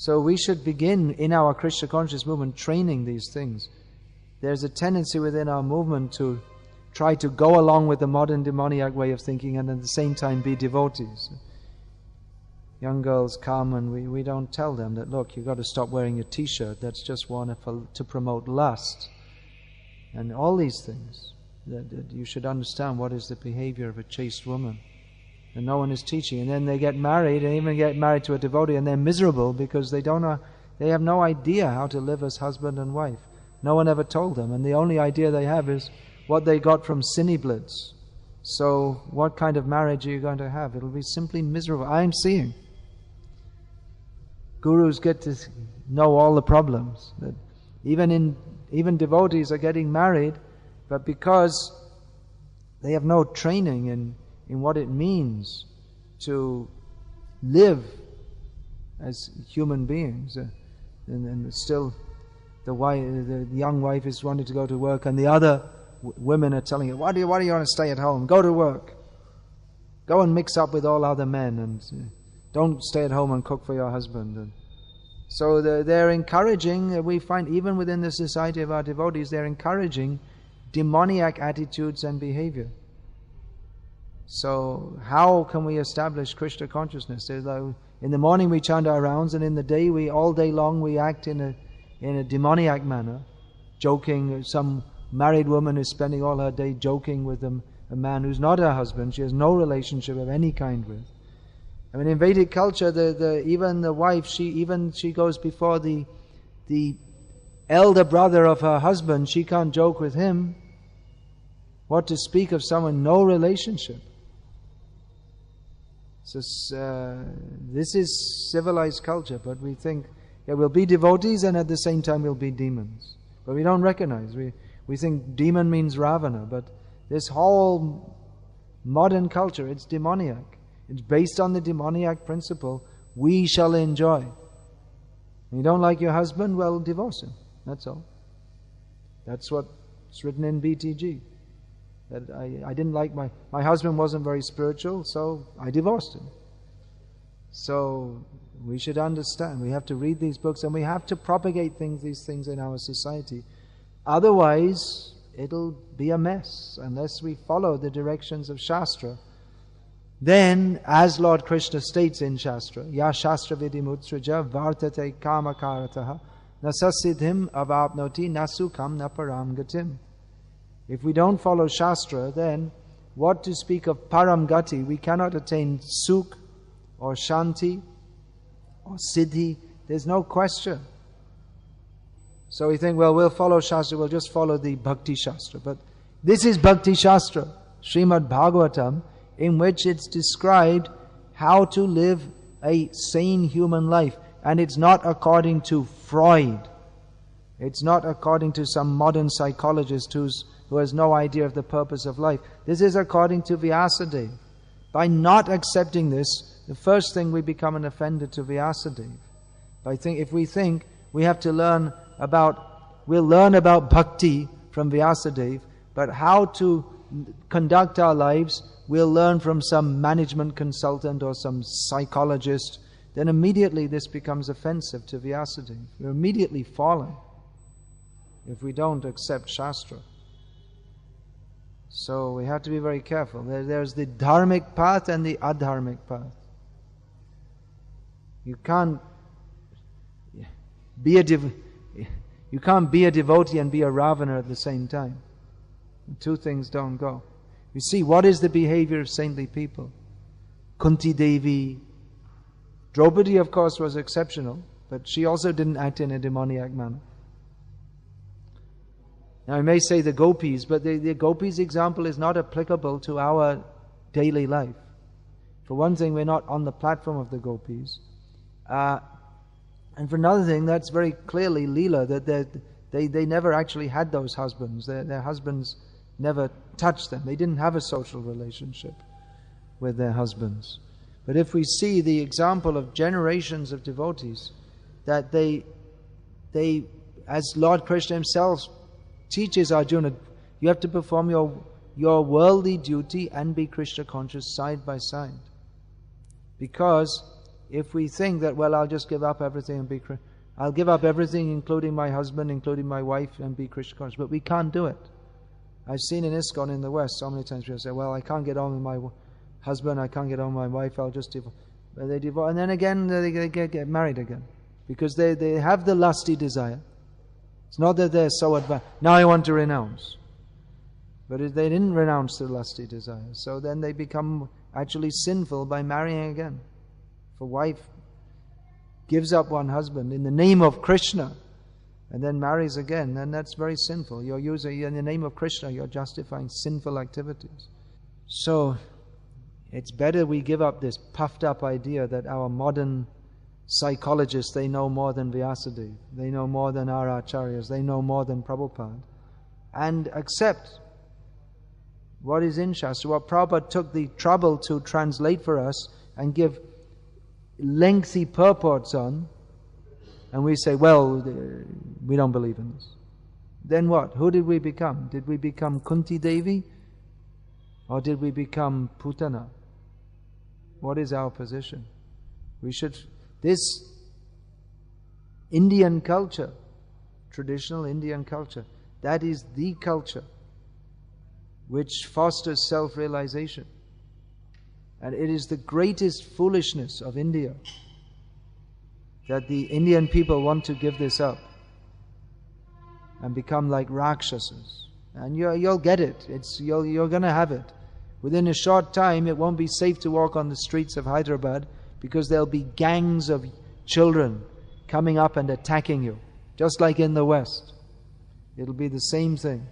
So we should begin in our Krishna conscious movement training these things. There's a tendency within our movement to try to go along with the modern demoniac way of thinking and at the same time be devotees. Young girls come and we don't tell them that, look, you've got to stop wearing your t-shirt, that's just one to promote lust. And all these things, that you should understand what is the behavior of a chaste woman. And no one is teaching. And then they get married, and even get married to a devotee, and they're miserable because they have no idea how to live as husband and wife. No one ever told them, and the only idea they have is what they got from Cineblitz. So what kind of marriage are you going to have? It'll be simply miserable. I'm seeing gurus get to know all the problems. That even devotees are getting married, but because they have no training in what it means to live as human beings, and still the young wife is wanting to go to work, and the other women are telling her, why do you want to stay at home? Go to work. Go and mix up with all other men, and don't stay at home and cook for your husband. And so they're encouraging, we find even within the society of our devotees, they're encouraging demoniac attitudes and behavior. So how can we establish Krishna consciousness? In the morning we chant our rounds, and in the day all day long we act in a demoniac manner, joking. Some married woman is spending all her day joking with a man who's not her husband, she has no relationship of any kind with. I mean, in Vedic culture, even the wife, she goes before the elder brother of her husband, she can't joke with him. What to speak of someone, no relationship. So this is civilized culture, but we think, yeah, we'll be devotees and at the same time we'll be demons. But we don't recognize. We think demon means Ravana, but this whole modern culture, it's demoniac. It's based on the demoniac principle, we shall enjoy. You don't like your husband? Well, divorce him. That's all. That's what's written in BTG. That I didn't like my husband wasn't very spiritual, so I divorced him. So we should understand. We have to read these books and we have to propagate these things in our society. Otherwise, it'll be a mess unless we follow the directions of Shastra. Then, as Lord Krishna states in Shastra, Ya Shastra Vidimutraja Vartate Kamakarataha Nasasidhim Avapnoti Nasukam Naparam Gatim. If we don't follow Shastra, then what to speak of Param Gati? We cannot attain Sukh or Shanti or Siddhi. There's no question. So we think, well, we'll follow Shastra, we'll just follow the Bhakti Shastra. But this is Bhakti Shastra, Srimad Bhagavatam, in which it's described how to live a sane human life. And it's not according to Freud. It's not according to some modern psychologist who has no idea of the purpose of life. This is according to Vyasadeva. By not accepting this, the first thing we become an offender to Vyasadeva. If we think we have to we'll learn about bhakti from Vyasadeva, but how to conduct our lives, we'll learn from some management consultant or some psychologist, then immediately this becomes offensive to Vyasadeva. We're immediately fallen if we don't accept Shastra. So we have to be very careful. There's the dharmic path and the adharmic path. You can't be a devotee and be a Ravana at the same time. The two things don't go. You see, what is the behavior of saintly people? Kunti Devi. Draupadi, of course, was exceptional, but she also didn't act in a demoniac manner. Now, I may say the gopis, but the gopis example is not applicable to our daily life. For one thing, we're not on the platform of the gopis. And for another thing, that's very clearly Leela, that they never actually had those husbands. Their husbands never touched them. They didn't have a social relationship with their husbands. But if we see the example of generations of devotees, that they as Lord Krishna himself teaches Arjuna, you have to perform your worldly duty and be Krishna conscious side by side. Because if we think that, well, I'll just give up everything and be Christian, I'll give up everything, including my husband, including my wife, and be Krishna conscious. But we can't do it. I've seen in ISKCON in the West so many times people say, well, I can't get on with my husband, I can't get on with my wife, I'll just divorce. They divorce, and then again they get married again. Because they have the lusty desire. It's not that they're so advanced. Now I want to renounce. But they didn't renounce the lusty desire. So then they become actually sinful by marrying again. If a wife gives up one husband in the name of Krishna and then marries again, then that's very sinful. You're using, in the name of Krishna, you're justifying sinful activities. So it's better we give up this puffed up idea that our modern psychologists, they know more than Vyasadeva, they know more than our acharyas, they know more than Prabhupada, and accept what is in Shastra, what Prabhupada took the trouble to translate for us and give lengthy purports on, and we say, well, we don't believe in this. Then what? Who did we become? Did we become Kunti Devi? Or did we become Putana? What is our position? We should... This Indian culture, traditional Indian culture, that is the culture which fosters self-realization. And it is the greatest foolishness of India that the Indian people want to give this up and become like Rakshasas. And you'll get it. You're going to have it. Within a short time, it won't be safe to walk on the streets of Hyderabad because there'll be gangs of children coming up and attacking you, just like in the West. It'll be the same thing.